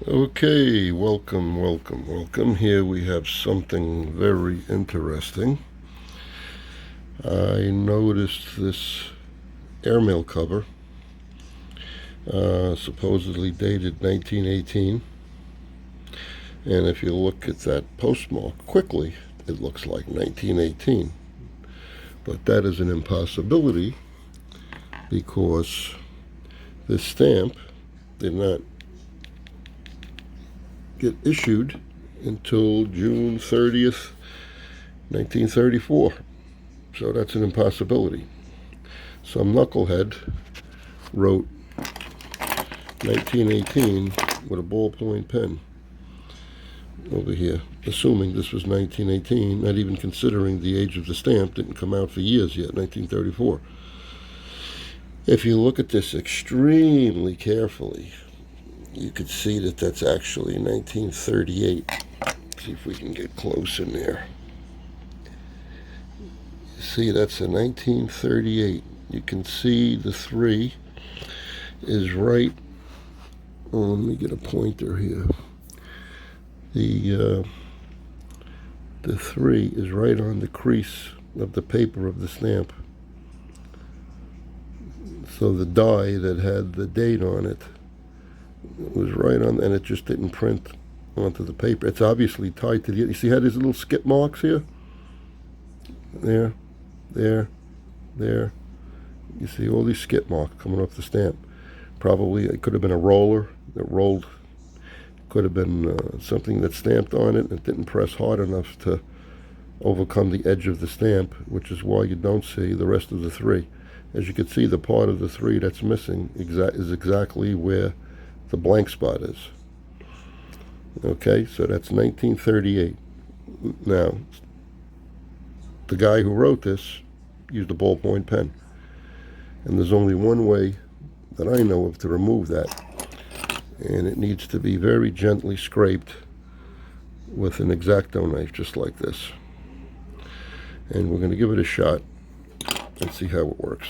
Okay, welcome. Here we have something very interesting. I noticed this Airmail cover, supposedly dated 1918. And if you look at that postmark quickly, it looks like 1918. But that is an impossibility because this stamp did not get issued until June 30th, 1934. So that's an impossibility. Some knucklehead wrote 1918 with a ballpoint pen over here, assuming this was 1918, not even considering the age of the stamp didn't come out for years yet, 1934. If you look at this extremely carefully, you could see that that's actually 1938. See if we can get close in there. See, that's a 1938. You can see the 3 is right. Oh, let me get a pointer here. The 3 is right on the crease of the paper of the stamp. So the die that had the date on it was right on, and it just didn't print onto the paper. It's obviously tied to the. You see how there's little skip marks here? There. You see all these skip marks coming off the stamp. Probably it could have been a roller that rolled. Could have been something that stamped on it and it didn't press hard enough to overcome the edge of the stamp, which is why you don't see the rest of the 3. As you can see, the part of the 3 that's missing is exactly where the blank spot is. Okay, so that's 1938. Now, the guy who wrote this used a ballpoint pen. And there's only one way that I know of to remove that. And it needs to be very gently scraped with an X-Acto knife, just like this. And we're going to give it a shot and see how it works.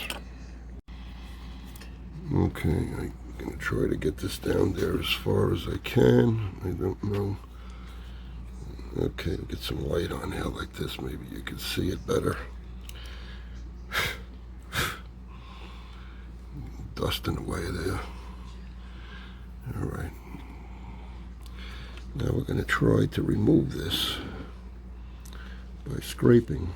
Okay, I'm going to try to get this down there as far as I can. I don't know. Okay, get some light on here like this. Maybe you can see it better. Dust in the way there. All right. Now we're going to try to remove this by scraping.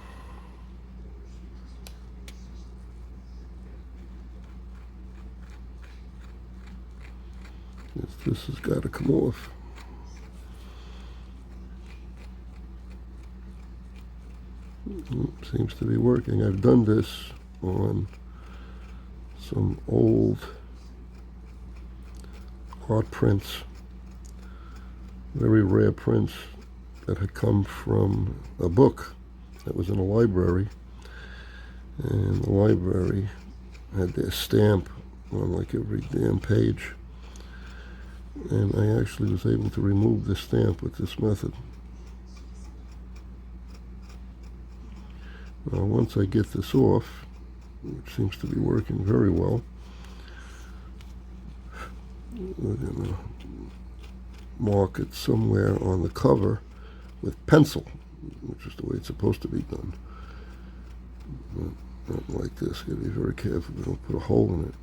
This has got to come off. Seems to be working. I've done this on some old art prints, very rare prints that had come from a book that was in a library, and the library had their stamp on like every damn page, and I actually was able to remove the stamp with this method. Now once I get this off, which seems to be working very well, we're going to mark it somewhere on the cover with pencil, which is the way it's supposed to be done. Not like this. You got to be very careful. We don't put a hole in it.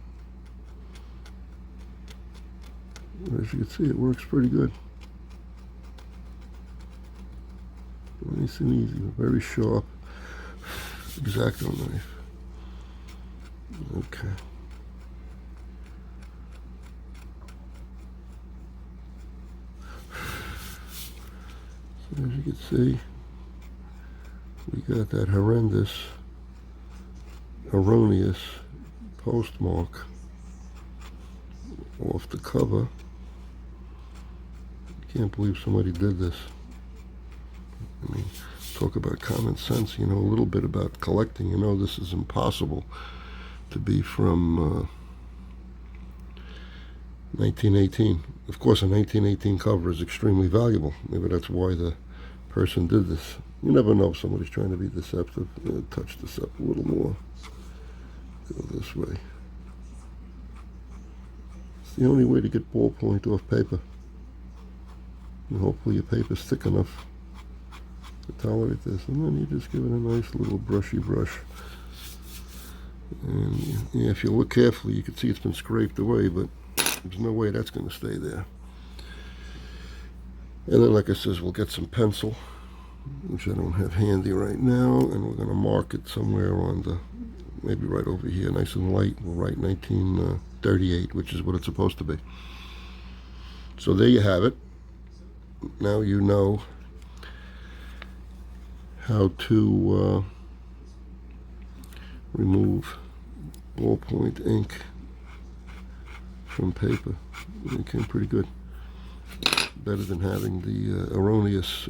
As you can see, it works pretty good. Nice and easy, very sharp X-Acto knife. Okay. So as you can see, we got that erroneous postmark off the cover. Can't believe somebody did this. I mean, talk about common sense, you know, a little bit about collecting. You know, this is impossible to be from 1918. Of course, a 1918 cover is extremely valuable. Maybe that's why the person did this. You never know if somebody's trying to be deceptive. Touch this up a little more. Go this way. It's the only way to get ballpoint off paper. And hopefully your paper's thick enough to tolerate this. And then you just give it a nice little brushy brush. And yeah, if you look carefully, you can see it's been scraped away, but there's no way that's going to stay there. And then, like I said, we'll get some pencil, which I don't have handy right now, and we're going to mark it somewhere on the, maybe right over here, nice and light. We'll write 1938, which is what it's supposed to be. So there you have it. Now you know how to remove ballpoint ink from paper. It came pretty good. Better than having the erroneous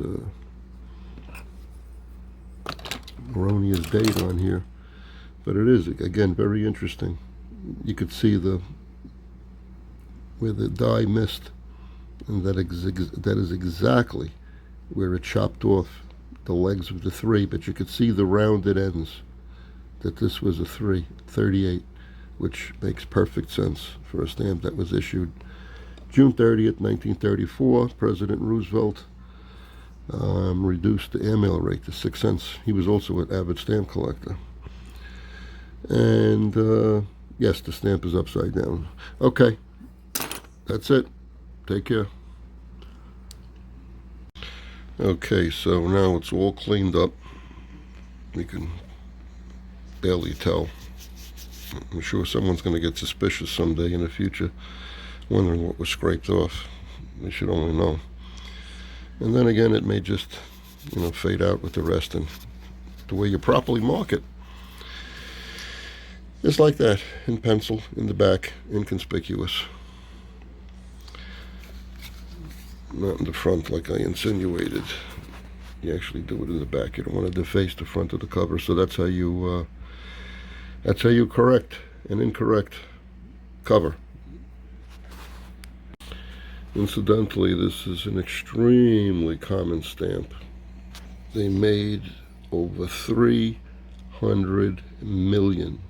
date on here. But it is, again, very interesting. You could see where the die missed, and that is exactly where it chopped off the legs of the 3, but you could see the rounded ends, that this was a 38, which makes perfect sense for a stamp that was issued June 30th, 1934. President Roosevelt reduced the airmail rate to 6 cents. He was also an avid stamp collector. And yes, the stamp is upside down. Okay, that's it. Take care. Okay, so now it's all cleaned up. We can barely tell. I'm sure someone's going to get suspicious someday in the future, wondering what was scraped off. They should only know. And then again, it may just, fade out with the rest, and the way you properly mark it. Just like that, in pencil, in the back, inconspicuous. Not in the front like I insinuated. You actually do it in the back. You don't want to deface the front of the cover, so that's how you correct an incorrect cover. Incidentally, this is an extremely common stamp. They made over 300 million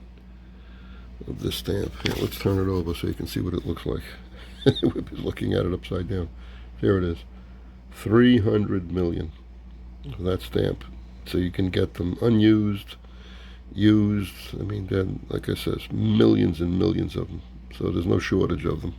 of this stamp. Here, let's turn it over so you can see what it looks like. We've been looking at it upside down. There it is. 300 million of that stamp. So you can get them unused, used. I mean, then, like I said, millions and millions of them. So there's no shortage of them.